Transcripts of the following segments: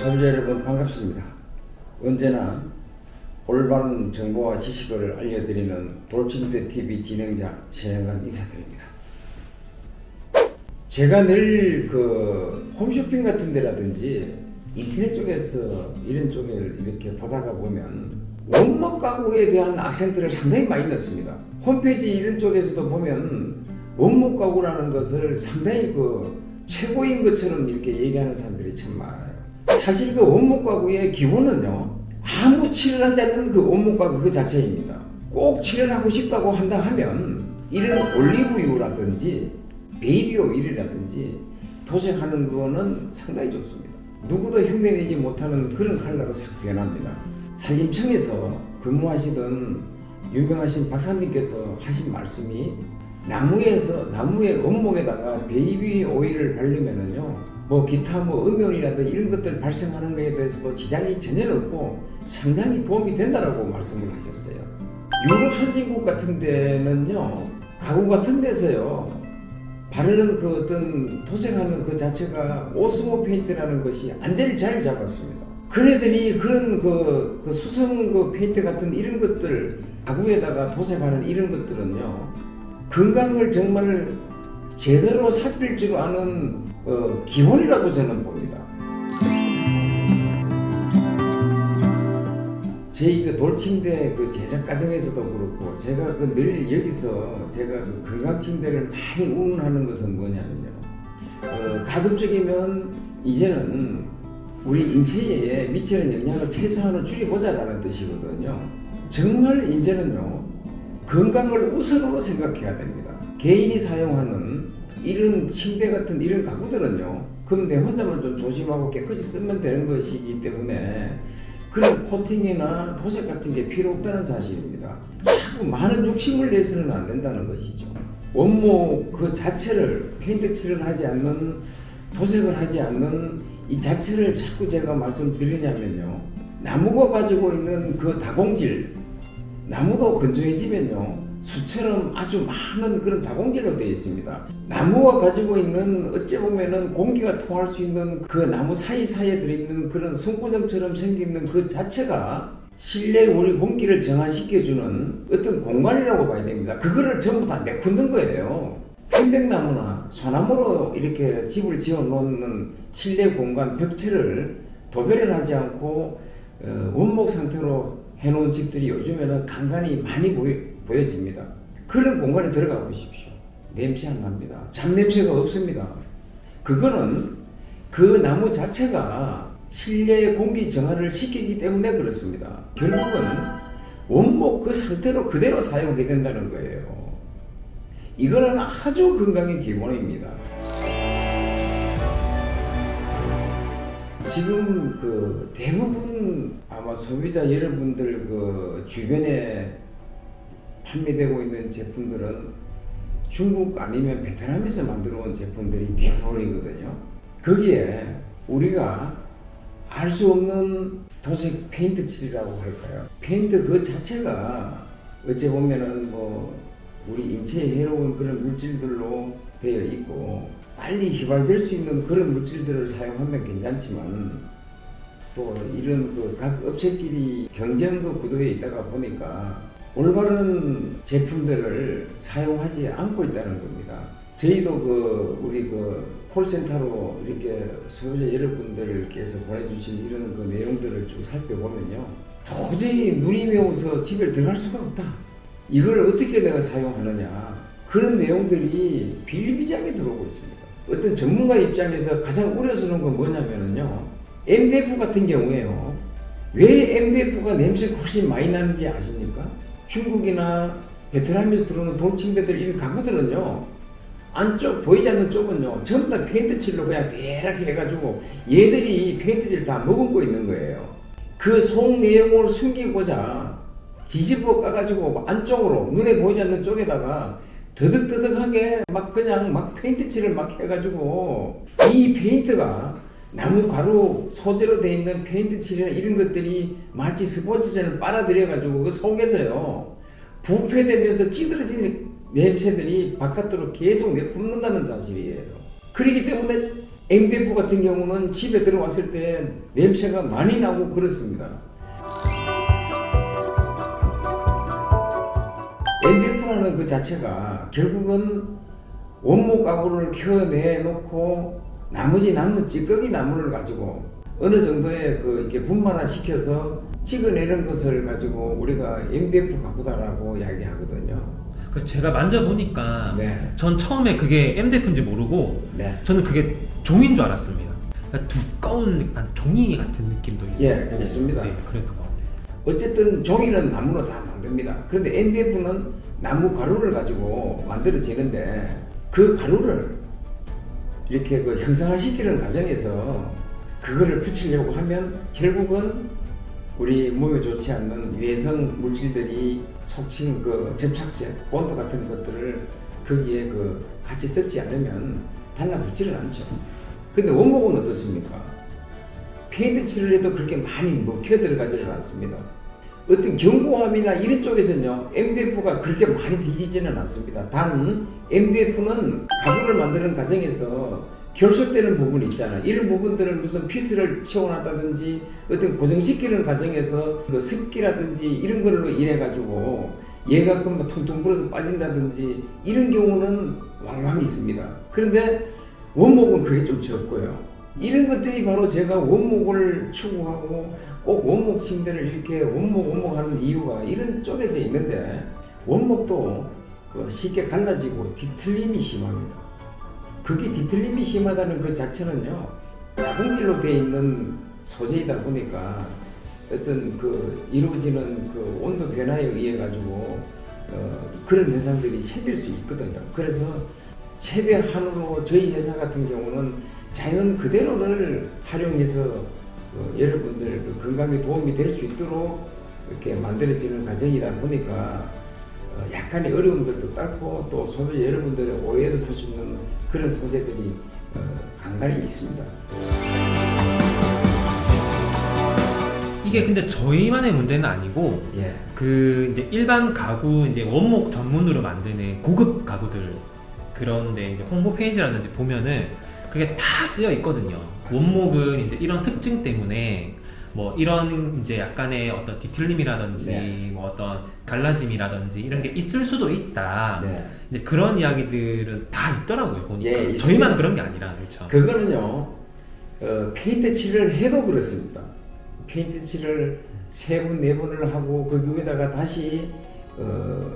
시청자 여러분 반갑습니다. 언제나 올바른 정보와 지식을 알려드리는 돌침대TV 진행자 신행관 인사드립니다. 제가 늘 홈쇼핑 같은 데라든지 인터넷 쪽에서 이런 쪽을 이렇게 보다가 보면 원목 가구에 대한 악센트를 상당히 많이 넣습니다. 홈페이지 이런 쪽에서도 보면 원목 가구라는 것을 상당히 최고인 것처럼 이렇게 얘기하는 사람들이 참 많아요. 사실 원목 가구의 기본은요, 아무 칠을 하지 않는 원목 가구 그 자체입니다. 꼭 칠을 하고 싶다고 한다 하면 이런 올리브유라든지 베이비 오일이라든지 도색하는 거는 상당히 좋습니다. 누구도 흉내내지 못하는 그런 컬러로 싹 변합니다. 산림청에서 근무하시던 유명하신 박사님께서 하신 말씀이 나무의 원목에다가 베이비 오일을 바르면은요, 기타 음용이라든지 이런 것들 발생하는 것에 대해서도 지장이 전혀 없고 상당히 도움이 된다라고 말씀을 하셨어요. 유럽 선진국 같은 데는요, 가구 같은 데서요, 바르는 어떤 도색하는 그 자체가 오스모 페인트라는 것이 완전히 자리를 잡았습니다. 그네들이 그런 수성 페인트 같은 이런 것들 가구에다가 도색하는 이런 것들은요, 건강을 정말 제대로 살필 줄 아는 기본이라고 저는 봅니다. 제 돌침대 제작 과정에서도 그렇고 제가 늘 여기서 제가 건강 침대를 많이 운운하는 것은 뭐냐면요, 가급적이면 이제는 우리 인체에 미치는 영향을 최소한으로 줄여보자라는 뜻이거든요. 정말 이제는요, 건강을 우선으로 생각해야 됩니다. 개인이 사용하는 이런 침대 같은 이런 가구들은요, 그럼 내 혼자만 좀 조심하고 깨끗이 쓰면 되는 것이기 때문에 그런 코팅이나 도색 같은 게 필요 없다는 사실입니다. 자꾸 많은 욕심을 내서는 안 된다는 것이죠. 원목 그 자체를 페인트 칠을 하지 않는, 도색을 하지 않는 이 자체를 자꾸 제가 말씀드리냐면요, 나무가 가지고 있는 그 다공질, 나무도 건조해지면요, 수처럼 아주 많은 그런 다공질로 되어 있습니다. 나무가 가지고 있는 어찌 보면은 공기가 통할 수 있는 그 나무 사이사이에 들어있는 그런 송구정처럼 생기는 그 자체가 실내 우리 공기를 정화시켜주는 어떤 공간이라고 봐야 됩니다. 그거를 전부 다 메꾸는 거예요. 편백나무나 소나무로 이렇게 집을 지어 놓는 실내 공간 벽체를 도배를 하지 않고 원목 상태로 해놓은 집들이 요즘에는 간간히 많이 보여집니다. 그런 공간에 들어가 보십시오. 냄새 안 납니다. 잡냄새가 없습니다. 그거는 그 나무 자체가 실내 공기 정화를 시키기 때문에 그렇습니다. 결국은 원목 그 상태로 그대로 사용해야 된다는 거예요. 이거는 아주 건강의 기본입니다. 지금 대부분 아마 소비자 여러분들 주변에 판매되고 있는 제품들은 중국 아니면 베트남에서 만들어 온 제품들이 대부분이거든요. 거기에 우리가 알 수 없는 도색 페인트 칠이라고 할까요? 페인트 그 자체가 어찌 보면은 우리 인체에 해로운 그런 물질들로 되어 있고 빨리 휘발될 수 있는 그런 물질들을 사용하면 괜찮지만, 또 이런 각 업체끼리 경쟁 구도에 있다가 보니까 올바른 제품들을 사용하지 않고 있다는 겁니다. 저희도 우리 콜센터로 이렇게 소비자 여러분들께서 보내주신 이런 내용들을 쭉 살펴보면요, 도저히 눈이 매워서 집에 들어갈 수가 없다. 이걸 어떻게 내가 사용하느냐, 그런 내용들이 비일비재하게 들어오고 있습니다. 어떤 전문가 입장에서 가장 우려스러운 건 뭐냐면요, MDF 같은 경우에요, 왜 MDF가 냄새가 훨씬 많이 나는지 아십니까? 중국이나 베트남에서 들어오는 돌침대들 이런 가구들은요, 안쪽 보이지 않는 쪽은요, 전부 다 페인트 칠로 그냥 대략 해가지고 얘들이 페인트 칠 다 머금고 있는 거예요. 그 속 내용을 숨기고자 뒤집어 까가지고 안쪽으로 눈에 보이지 않는 쪽에다가 더덕더덕하게 그냥 페인트 칠을 해가지고, 이 페인트가 나무 가루 소재로 되어 있는 페인트 칠이나 이런 것들이 마치 스펀지처럼 빨아들여가지고 그 속에서요, 부패되면서 찌들어진 냄새들이 바깥으로 계속 내뿜는다는 사실이에요. 그렇기 때문에 MDF 같은 경우는 집에 들어왔을 때 냄새가 많이 나고 그렇습니다. MDF라는 그 자체가 결국은 원목 가구를 켜내놓고 나머지 남은 찌꺼기 나무를 가지고 어느 정도의 그 이렇게 분말화 시켜서 찍어내는 것을 가지고 우리가 MDF 가구다라고 이야기하거든요. 그 제가 만져보니까 네. 전 처음에 그게 MDF인지 모르고 네. 저는 그게 종인 줄 알았습니다. 그러니까 두꺼운 약간 종이 같은 느낌도 있어요. 예, 있습니다. 네, 그랬던 것 같아요. 어쨌든 종이는 나무로 다 만듭니다. 그런데 MDF는 나무 가루를 가지고 만들어지는데 그 가루를 이렇게 그 형상화시키는 과정에서 그거를 붙이려고 하면 결국은 우리 몸에 좋지 않는 유해성 물질들이 속칭 그 접착제, 본드 같은 것들을 거기에 그 같이 섞지 않으면 달라붙지를 않죠. 근데 원목은 어떻습니까? 페인트 칠을 해도 그렇게 많이 먹혀 들어가지는 않습니다. 어떤 경고함이나 이런 쪽에서는요, MDF가 그렇게 많이 뒤지지는 않습니다. 단 MDF는 가구를 만드는 과정에서 결속되는 부분이 있잖아요. 이런 부분들을 무슨 피스를 채워놨다든지 어떤 고정시키는 과정에서 그 습기라든지 이런 걸로 인해 가지고 얘가 뭐 퉁퉁 불어서 빠진다든지 이런 경우는 왕왕 있습니다. 그런데 원목은 그게 좀 적고요. 이런 것들이 바로 제가 원목을 추구하고 꼭 원목 침대를 이렇게 원목 하는 이유가 이런 쪽에서 있는데, 원목도 쉽게 갈라지고 뒤틀림이 심합니다. 그게 뒤틀림이 심하다는 그 자체는요, 자봉질로 되어 있는 소재이다 보니까 어떤 그 이루어지는 그 온도 변화에 의해 가지고 그런 현상들이 생길 수 있거든요. 그래서 최대한으로 저희 회사 같은 경우는 자연 그대로를 활용해서 여러분들 그 건강에 도움이 될 수 있도록 이렇게 만들어지는 과정이다 보니까 약간의 어려움들도 딸고 또 소비자 여러분들의 오해도 살 수 있는 그런 소재들이 간간히 있습니다. 이게 근데 저희만의 문제는 아니고, 예. 그 이제 일반 가구 이제 원목 전문으로 만드는 고급 가구들 그런데 이제 홍보 페이지라든지 보면은 그게 다 쓰여 있거든요. 맞습니다. 원목은 이제 이런 특징 때문에 뭐 이런 이제 약간의 어떤 뒤틀림이라든지 네. 뭐 어떤 갈라짐이라든지 이런 게 있을 수도 있다. 네. 이제 그런 이야기들은 다 있더라고요 보니까. 예, 저희만 그런 게 아니라 그렇죠. 그거는요, 페인트 칠을 해도 그렇습니다. 페인트 칠을 3번, 4번을 하고 그 위에다가 다시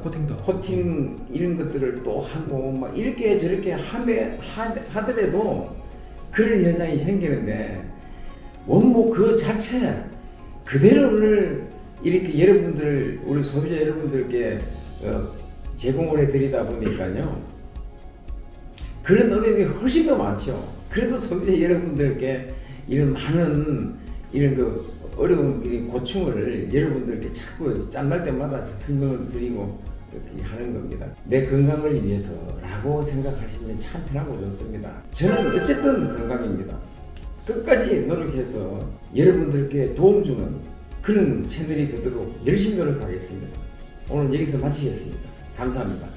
코팅도 코팅 이런 것들을 또 하고 막 이렇게 저렇게 하더라도 그런 현상이 생기는데, 원목 그 자체 그대로를 이렇게 여러분들, 우리 소비자 여러분들께 제공을 해드리다 보니까요, 그런 어려움이 훨씬 더 많죠. 그래서 소비자 여러분들께 이런 많은 이런 그 어려운 고충을 여러분들께 자꾸 짬날 때마다 설명을 드리고 이렇게 하는 겁니다. 내 건강을 위해서라고 생각하시면 참 편하고 좋습니다. 저는 어쨌든 건강입니다. 끝까지 노력해서 여러분들께 도움 주는 그런 채널이 되도록 열심히 노력하겠습니다. 오늘 여기서 마치겠습니다. 감사합니다.